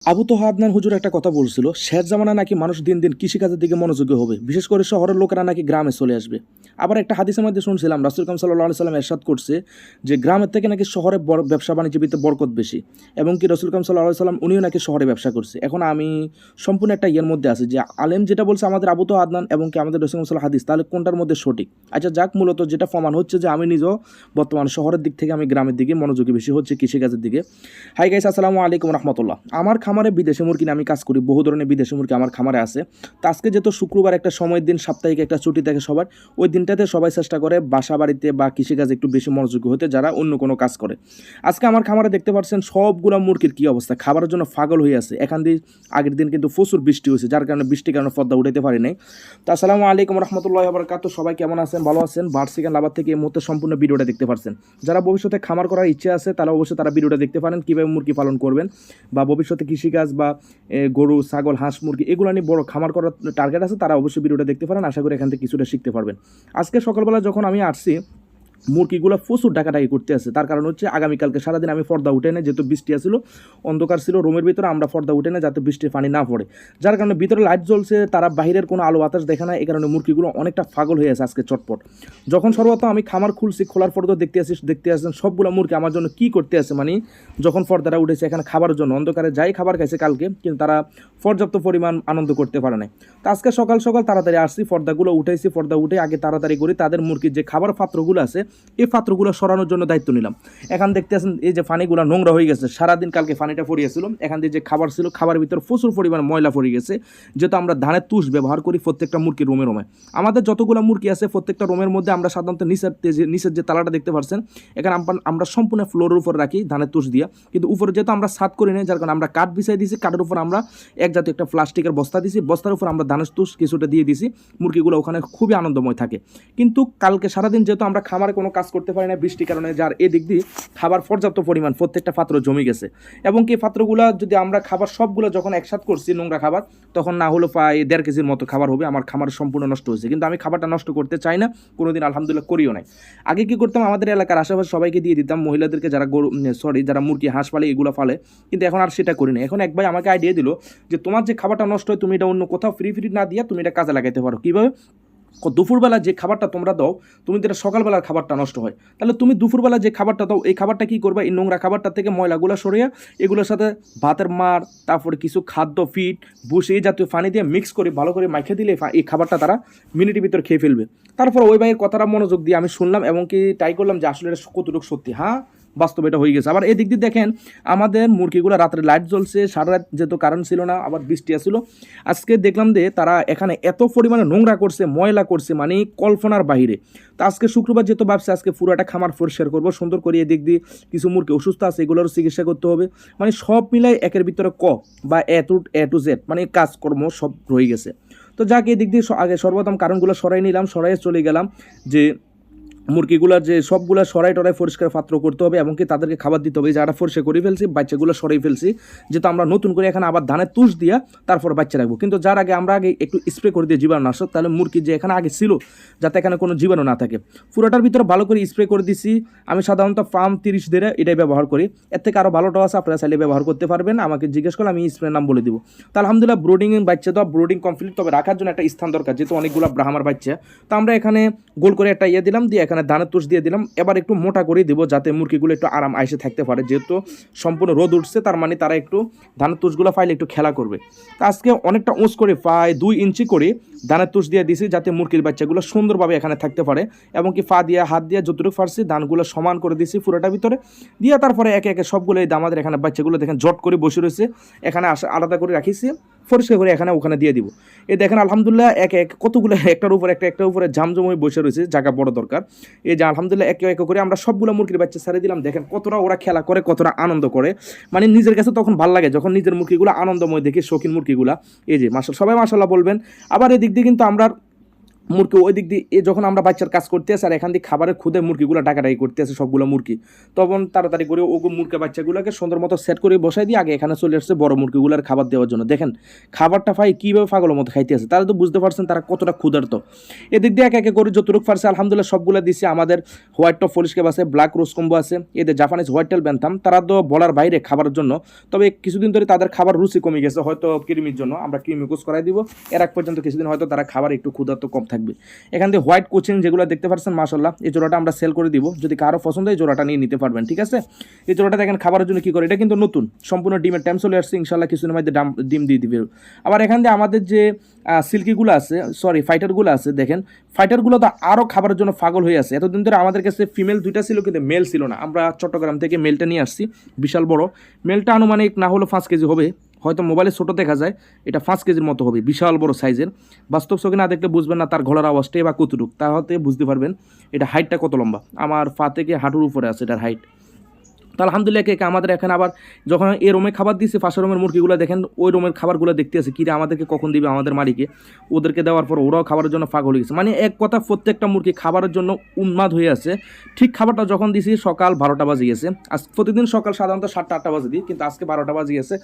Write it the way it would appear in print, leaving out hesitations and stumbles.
আবু তোহা আদনান হুজুর একটা কথা বলছিল, শেষ জামানা নাকি মানুষ দিন দিন কৃষিকাজের দিকে মনোযোগী হবে, বিশেষ করে শহরের লোকেরা নাকি গ্রামে চলে আসবে। আবার একটা হাদিসের মধ্যে শুনছিলাম রাসূল কাম সাল্লাল্লাহু আলাইহি সাল্লাম ইরশাদ করছে যে গ্রামের থেকে নাকি শহরে ব্যবসা বাণিজ্য ভিতরে বরকত বেশি, এবং কি রাসূল কাম সাল্লাল্লাহু আলাইহি সাল্লাম উনিও নাকি শহরে ব্যবসা করছে। এখন আমি সম্পূর্ণ একটা ইয়ের মধ্যে আছি যে আলেম যেটা বলছে আমাদের আবু তোহা আদনান এবং কি আমাদের রাসূল কাম সাল্লাল্লাহু হাদিস, তাহলে কোনটার মধ্যে সঠিক? আচ্ছা যাক, মূলত যেটা প্রমাণ হচ্ছে যে আমি নিজেও বর্তমান শহরের দিক থেকে আমি গ্রামের দিকে মনোযোগী বেশি হচ্ছে, কৃষিকাজের দিকে। হাই গাইস, আসসালামু আলাইকুম রাহমাতুল্লাহ। আমার খামারে বিদেশি মুরগি নিয়ে আমি কাজ করি, বহু ধরনের বিদেশি মুরগি আমার খামারে আছে। তো আজকে যেহেতু শুক্রবার একটা সময়ের দিন, সাপ্তাহিক একটা ছুটি থাকে সবার, ওই দিনটাতে সবাই চেষ্টা করে বাসা বাড়িতে বা কৃষিকাজে একটু বেশি মনোযোগী হতে, যারা অন্য কোনো কাজ করে। আজকে আমার খামারে দেখতে পাচ্ছেন সবগুলো মুরগির কী অবস্থা, খাবারের জন্য পাগল হয়ে আছে। এখান দিয়ে আগের দিন কিন্তু প্রচুর বৃষ্টি হয়েছে, যার কারণে বৃষ্টির কারণে পর্দা উঠাইতে পারি নাই। তো আসসালামু আলাইকুম রহমতুল্লাহ বারাকাতুহু। সবাই কেমন আছেন? ভালো আছেন? বার্ড চিকেন লাভার থেকে এই মুহূর্তে সম্পূর্ণ ভিডিওটা দেখতে পাচ্ছেন। যারা ভবিষ্যতে খামার করার ইচ্ছা আছে তারা অবশ্যই তারা ভিডিওটা দেখতে পারেন, কীভাবে মুরগি পালন করবেন বা ভবিষ্যতে কৃষিকাজ বা গরু ছাগল হাঁস মুরগি এগুলো নিয়ে বড় খামার করার টার্গেট আছে, তারা অবশ্যই ভিডিওটা দেখতে পারেন। আশা করি এখান থেকে কিছুটা শিখতে পারবেন। আজকে সকালবেলা যখন আমি আসছি, মুরগিগুলো প্রচুর ডাকাডাকি করতে আছে। তার কারণ হচ্ছে আগামীকালকে সারাদিন আমি পর্দা উঠে না, যেহেতু বৃষ্টি আসছিল, অন্ধকার ছিল রুমের ভিতরে, আমরা পর্দা উঠে না যাতে বৃষ্টির পানি না পড়ে, যার কারণে ভিতরে লাইট জ্বলছে, তারা বাইরের কোনো আলো বাতাস দেখে না। এই কারণে মুরগিগুলো অনেকটা পাগল হয়ে আছে আজকে চটপট। যখন সর্বপ্রথম আমি খামার খুলছি, খোলার পর তো দেখতে আসছেন সবগুলো মুরগি আমার জন্য কী করতে আছে, মানে যখন পর্দাটা উঠেছে এখানে খাবার জন্য, অন্ধকারে যাই খাবার খাইছে কালকে, কিন্তু তারা পর্যাপ্ত পরিমাণ আনন্দ করতে পারে না। তো আজকে সকাল সকাল তাড়াতাড়ি আসছি, পর্দাগুলো উঠেছি, পর্দা উঠে আগে তাড়াতাড়ি করে তাদের মুরগির যে খাবার পাত্রগুলো আছে এই পাত্রগুলো সরানোর জন্য দায়িত্ব নিলাম। এখান দেখতে আছেন এই যে পানিগুলো নোংরা হয়ে গেছে, সারাদিন কালকে পানিটা পড়িয়েছিল, এখান দিয়ে যে খাবার ছিল খাবারের ভিতরে প্রচুর পরিমাণ ময়লা পড়ে গেছে। যেহেতু আমরা ধানের তুষ ব্যবহার করি প্রত্যেকটা মুরগির রুমে রুমে, আমাদের যতগুলো মুরগি আছে প্রত্যেকটা রুমের মধ্যে আমরা সাধারণত নিচের যে তালাটা দেখতে পাচ্ছেন, এখানে আমরা সম্পূর্ণ ফ্লোরের উপর রাখি ধানের তুষ দিয়ে, কিন্তু উপরে যেহেতু আমরা ছাদ করি না, যার কারণে আমরা কাঠ বিছাই দিয়েছি, কাঠের উপর আমরা এক জাতীয় একটা প্লাস্টিকের বস্তা দিয়েছি, বস্তার উপর আমরা ধানের তুষ কিছুটা দিয়ে দিয়েছি, মুরগিগুলো ওখানে খুবই আনন্দময় থাকে। কিন্তু কালকে সারাদিন যেহেতু আমরা খামারে কোনো কাজ করতে পারি না বৃষ্টির কারণে, যার এদিক দিয়ে খাবার পর্যাপ্ত পরিমাণ প্রত্যেকটা পাত্র জমে গেছে, এবং কি পাত্রগুলো যদি আমরা খাবার সবগুলো যখন একসাথে করছি নোংরা খাবার, তখন না হলো প্রায় 1.5 কেজির মতো খাবার হবে। আমার খাবার সম্পূর্ণ নষ্ট হয়েছে, কিন্তু আমি খাবারটা নষ্ট করতে চাই না, কোনোদিন আলহামদুলিল্লাহ করিও নাই। আগে কি করতাম, আমাদের এলাকার আশেপাশে সবাইকে দিয়ে দিতাম, মহিলাদেরকে যারা যারা মুরগি হাঁস পালে এগুলো ফালে, কিন্তু এখন আর সেটা করি না। এখন এক ভাই আমাকে আইডিয়া দিল যে তোমার যে খাবারটা নষ্ট হয় তুমি এটা অন্য কোথাও ফ্রি না দিয়ে তুমি এটা কাজে লাগাইতে পারো। কীভাবে? দুপুরবেলা যে খাবারটা তোমরা দাও, তুমি যেটা সকালবেলার খাবারটা নষ্ট হয়, তাহলে তুমি দুপুরবেলা যে খাবারটা দাও এই খাবারটা কী করবে, এই নোংরা খাবারটা থেকে ময়লাগুলো সরিয়ে এগুলোর সাথে ভাতের মার, তারপরে কিছু খাদ্য ফিট বুস এই জাতীয় পানি দিয়ে মিক্স করে ভালো করে মাখিয়ে দিলে এই খাবারটা তারা মিনিটের ভিতর খেয়ে ফেলবে। তারপর ওই ভাইয়ের কথাটা মনোযোগ দিয়ে আমি শুনলাম এবং কি ট্রাই করলাম যে আসলে এটা কতটুকু সত্যি। হ্যাঁ, বাস্তবে এটা হয়ে গেছে। আবার এদিক দিয়ে দেখেন আমাদের মুরগিগুলো রাত্রে লাইট জ্বলছে, সারা রাত যেহেতু কারেন্ট ছিল না, আবার বৃষ্টি আসছিল, আজকে দেখলাম যে তারা এখানে এত পরিমাণে নোংরা করছে, ময়লা করছে, মানে কল্পনার বাইরে। তো আজকে শুক্রবার যেহেতু ভাবছি আজকে পুরোটা খামার পরিষ্কার করবো সুন্দর করে। এদিক দিয়ে কিছু মুরগি অসুস্থ আছে, এগুলোরও চিকিৎসা করতে হবে, মানে সব মিলাই একের ভিতরে বা এ টু জেড মানে কাজকর্ম সব রয়ে গেছে। তো যাক, এদিক দিয়ে আগে সর্বপ্রথম কারণগুলো সরাই নিলাম, সরাই চলে গেলাম যে মুরগিগুলা যে সবগুলা সরাই টরাই পরিষ্কার পাত্র করতে হবে, এবং কি তাদেরকে খাবার দিতে হবে। যারা পরিষ্কার করে ফেলছি, বাচ্চাগুলো সরাই ফেলছি, যেহেতু আমরা নতুন করে এখানে আবার ধানের তুষ দিয়া তারপর বাচ্চা রাখবো। কিন্তু যার আগে আমরা আগে একটু স্প্রে করে দিয়ে জীবাণুনাশক, তাহলে মুরগি যে এখানে আগে ছিল যাতে এখানে কোনো জীবাণু না থাকে, পুরোটার ভিতরে ভালো করে স্প্রে করে দিছি। আমি সাধারণত ফার্ম 30 দিয়ে এটাই ব্যবহার করি, এর থেকে আরও ভালোটাও আছে, আপনারা চাইলে ব্যবহার করতে পারবেন। আমাকে জিজ্ঞেস করলে আমি স্প্রের নাম বলে দিব। তো আলহামদুলিল্লাহ ব্রোডিং বাচ্চা তো ব্রোডিং কমপ্লিট, তবে রাখার জন্য একটা স্থান দরকার, যেহেতু অনেকগুলো ব্রাহ্মার বাচ্চা। তো আমরা এখানে গোল করে একটা দিলাম, দিয়ে এখানে ধানের তুষ দিয়ে দিলাম। এবার একটু মোটা করে দিব যাতে মুরগিগুলো একটু আরাম আইসে থাকতে পারে, যেহেতু সম্পূর্ণ রোদ উঠছে, তার মানে তারা একটু ধানের তুষগুলো পাইলে একটু খেলা করবে। তো আজকে অনেকটা উঁচ করে প্রায় 2 ইঞ্চি করে ধানের তুষ দিয়ে দিয়েছি, যাতে মুরগির বাচ্চাগুলো সুন্দরভাবে এখানে থাকতে পারে, এবং কি দিয়ে হাত দিয়ে যতটুকু পারছি ধানগুলো সমান করে দিয়েছি পুরোটার ভিতরে দিয়ে, তারপরে একে একে সবগুলো এই আমাদের এখানে বাচ্চাগুলো দেখেন জট করে বসে রয়েছে, এখানে আলাদা করে রাখিছি, পরিষ্কার করে এখানে ওখানে দিয়ে দিব। এই দেখেন আলহামদুলিল্লাহ এক কতগুলো একটার উপরে জামজম হয়ে বসে রয়েছে, জায়গা বড় দরকার। এই যে আলহামদুলিল্লাহ একে একে করে আমরা সবগুলো মুরগির বাচ্চা ছেড়ে দিলাম। দেখেন কতটা ওরা খেলা করে, কতটা আনন্দ করে, মানে নিজের কাছে তখন ভালো লাগে যখন নিজের মুরগিগুলো আনন্দময় দেখি, শৌখিন মুরগিগুলা। এই যে সবাই মাশাআল্লাহ বলবেন। আবার এদিক দিয়ে কিন্তু আমরা মুরগি ওই দিক দিয়ে যখন আমরা বাচ্চার কাজ করতে আসি আর এখান দিয়ে খাবারের খুদে মুরগিগুলো ডাকাডাকি করতে আসে সবগুলো মুরগি, তখন তাড়াতাড়ি করে ওগো মুরগি বাচ্চাগুলোকে সুন্দর মতো সেট করে বসাই দিয়ে আগে এখানে চলে আসছে বড় মুরগিগুলোর খাবার দেওয়ার জন্য। দেখেন খাবারটা পাই কীভাবে পাগলের মতো খাইতে আছে, তারা তো বুঝতে পারছেন তারা কতটা ক্ষুধার্ত। এদিক দিয়ে এক একে করে যতটুকু পারছে আলহামদুলিল্লাহ সবগুলো দিচ্ছে। আমাদের হোয়াইট টপ ফলিশ ক্যাপ আছে, ব্ল্যাক রোজ কম্বো আছে, এদের জাপানিজ হোয়াইট টেল ব্যান্থাম, তারা তো বলার বাইরে খাবারের জন্য। তবে কিছুদিন ধরে তাদের খাবার রুচি কমে গেছে, হয়তো কৃমির জন্য। আমরা কৃমি কোচ করাই দিব, এর আগ পর্যন্ত কিছুদিন হয়তো তারা খাবার একটু ক্ষুধার্ত কম থাকবে। এখান থেকে হোয়াইট কোচিং যেগুলো দেখতে পাচ্ছেন মাশাআল্লাহ, এই জোড়াটা আমরা সেল করে দিব, যদি কারো পছন্দ এই জোড়াটা নিয়ে নিতে পারবেন, ঠিক আছে। এই জোড়াটা দেখেন খাবারের জন্য কি করে, এটা কিন্তু নতুন সম্পূর্ণ ডিমের টাইম চলে আসছে, ইনশাল্লাহ কিছুদিনের মধ্যে ডিম দিয়ে দিবে। আবার এখান দিয়ে আমাদের যে সিল্কিগুলো আছে, সরি ফাইটারগুলো আছে, দেখেন ফাইটারগুলো তো আরও খাবারের জন্য পাগল হয়ে আছে। এতদিন ধরে আমাদের কাছে ফিমেল দুইটা ছিল কিন্তু মেল ছিল না, আমরা চট্টগ্রাম থেকে মেলটা নিয়ে আসছি, বিশাল বড় মেলটা, আনুমানিক না হলো 5 কেজি হবে, হয়তো মোবাইলে ছোটো দেখা যায়, এটা 5 কেজির মতো হবে, বিশাল বড় সাইজের। বাস্তব চোখে না দেখলে বুঝবেন না তার গলার আওয়াজটাই বা কতটুক, তাহলে বুঝতে পারবেন এটা হাইটটা কত লম্বা। আমার পা থেকে হাঁটুর উপরে আছে এটার হাইট। তো আলহামদুলিল্লাহ কে আমাদের এখানে আবার যখন এই রুমে খাবার দিচ্ছে, পাশের রুমের মুরগিগুলো দেখেন ওই রুমের খাবারগুলো দেখতে আছে কিরে আমাদেরকে কখন দিবে আমাদের মালিকে, ওদেরকে দেওয়ার পর ওরাও খাবারের জন্য পাগল হয়ে গেছে। মানে এক কথা প্রত্যেকটা মুরগি খাবারের জন্য উন্মাদ হয়ে আছে। ঠিক খাবারটা যখন দিছি সকাল 12টা বাজে গেছে, আজ প্রতিদিন সকাল সাধারণত 7টা 8টা বাজে দিই, কিন্তু আজকে 12টা বাজে গেছে।